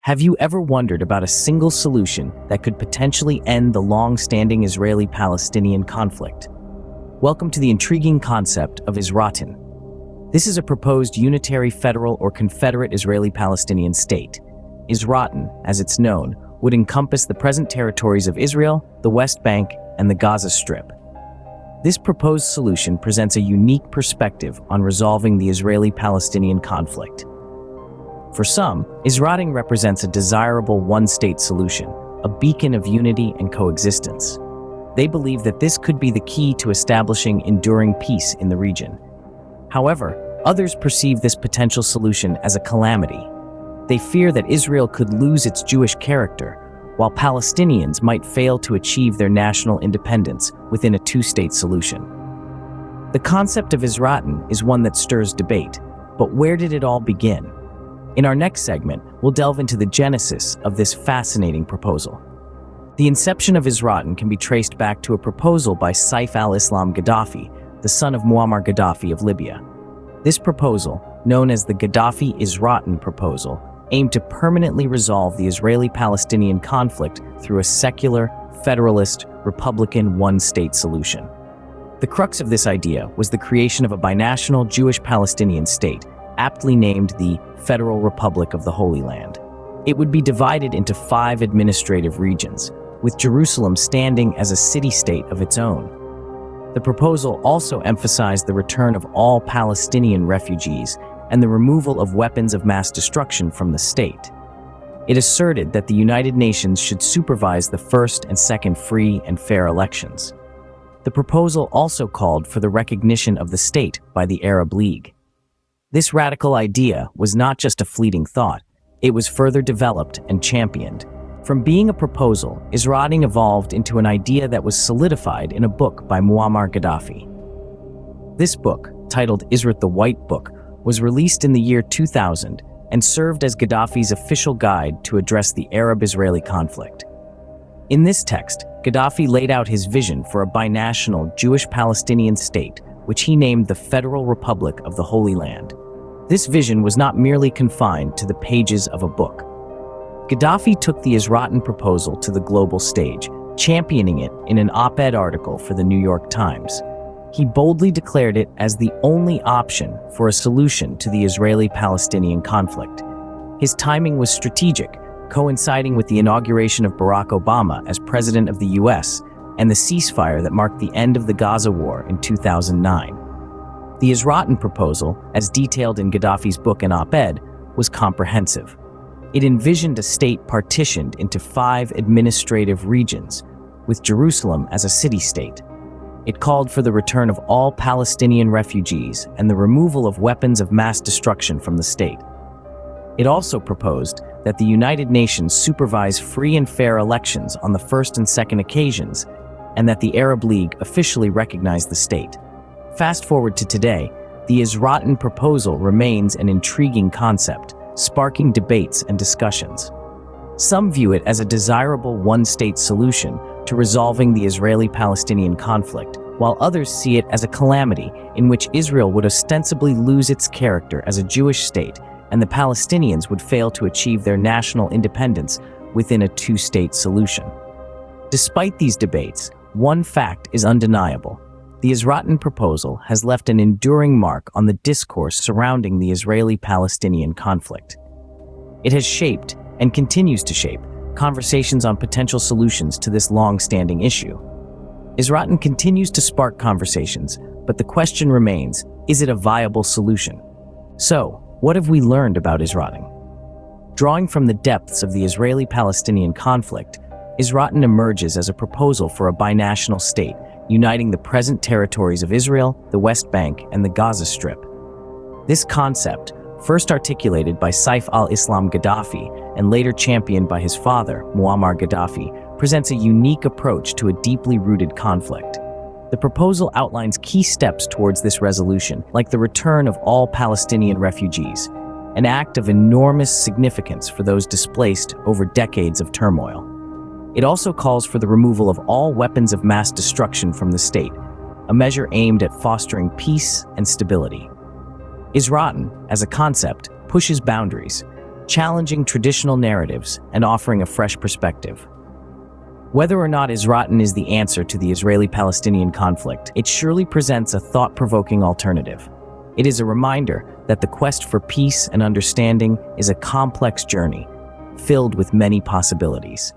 Have you ever wondered about a single solution that could potentially end the long-standing Israeli-Palestinian conflict? Welcome to the intriguing concept of Isratin. This is a proposed unitary federal or confederate Israeli-Palestinian state. Isratin, as it's known, would encompass the present territories of Israel, the West Bank, and the Gaza Strip. This proposed solution presents a unique perspective on resolving the Israeli-Palestinian conflict. For some, Isratin represents a desirable one-state solution, a beacon of unity and coexistence. They believe that this could be the key to establishing enduring peace in the region. However, others perceive this potential solution as a calamity. They fear that Israel could lose its Jewish character, while Palestinians might fail to achieve their national independence within a two-state solution. The concept of Isratin is one that stirs debate, but where did it all begin? In our next segment, we'll delve into the genesis of this fascinating proposal. The inception of Isratin can be traced back to a proposal by Saif al-Islam Gaddafi, the son of Muammar Gaddafi of Libya. This proposal, known as the Gaddafi-Isratin proposal, aimed to permanently resolve the Israeli-Palestinian conflict through a secular, federalist, republican one-state solution. The crux of this idea was the creation of a binational Jewish-Palestinian state, aptly named the Federal Republic of the Holy Land. It would be divided into 5 administrative regions, with Jerusalem standing as a city-state of its own. The proposal also emphasized the return of all Palestinian refugees and the removal of weapons of mass destruction from the state. It asserted that the United Nations should supervise the first and second free and fair elections. The proposal also called for the recognition of the state by the Arab League. This radical idea was not just a fleeting thought, it was further developed and championed. From being a proposal, Isratin evolved into an idea that was solidified in a book by Muammar Gaddafi. This book, titled Isratin the White Book, was released in the year 2000 and served as Gaddafi's official guide to address the Arab-Israeli conflict. In this text, Gaddafi laid out his vision for a binational Jewish-Palestinian state, which he named the Federal Republic of the Holy Land. This vision was not merely confined to the pages of a book. Gaddafi took the Isratin proposal to the global stage, championing it in an op-ed article for the New York Times. He boldly declared it as the only option for a solution to the Israeli-Palestinian conflict. His timing was strategic, coinciding with the inauguration of Barack Obama as President of the US and the ceasefire that marked the end of the Gaza war in 2009. The Isratin proposal, as detailed in Gaddafi's book and op-ed, was comprehensive. It envisioned a state partitioned into 5 administrative regions, with Jerusalem as a city-state. It called for the return of all Palestinian refugees and the removal of weapons of mass destruction from the state. It also proposed that the United Nations supervise free and fair elections on the first and second occasions, and that the Arab League officially recognize the state. Fast forward to today, the Isratin proposal remains an intriguing concept, sparking debates and discussions. Some view it as a desirable one-state solution to resolving the Israeli-Palestinian conflict, while others see it as a calamity in which Israel would ostensibly lose its character as a Jewish state and the Palestinians would fail to achieve their national independence within a two-state solution. Despite these debates, one fact is undeniable. The Isratin proposal has left an enduring mark on the discourse surrounding the Israeli-Palestinian conflict. It has shaped, and continues to shape, conversations on potential solutions to this long-standing issue. Isratin continues to spark conversations, but the question remains, is it a viable solution? So, what have we learned about Isratin? Drawing from the depths of the Israeli-Palestinian conflict, Isratin emerges as a proposal for a binational state, uniting the present territories of Israel, the West Bank, and the Gaza Strip. This concept, first articulated by Saif al-Islam Gaddafi and later championed by his father, Muammar Gaddafi, presents a unique approach to a deeply rooted conflict. The proposal outlines key steps towards this resolution, like the return of all Palestinian refugees, an act of enormous significance for those displaced over decades of turmoil. It also calls for the removal of all weapons of mass destruction from the state, a measure aimed at fostering peace and stability. Isratin, as a concept, pushes boundaries. challenging traditional narratives and offering a fresh perspective. Whether or not Isratin is the answer to the Israeli-Palestinian conflict, it surely presents a thought-provoking alternative. It is a reminder that the quest for peace and understanding is a complex journey, filled with many possibilities.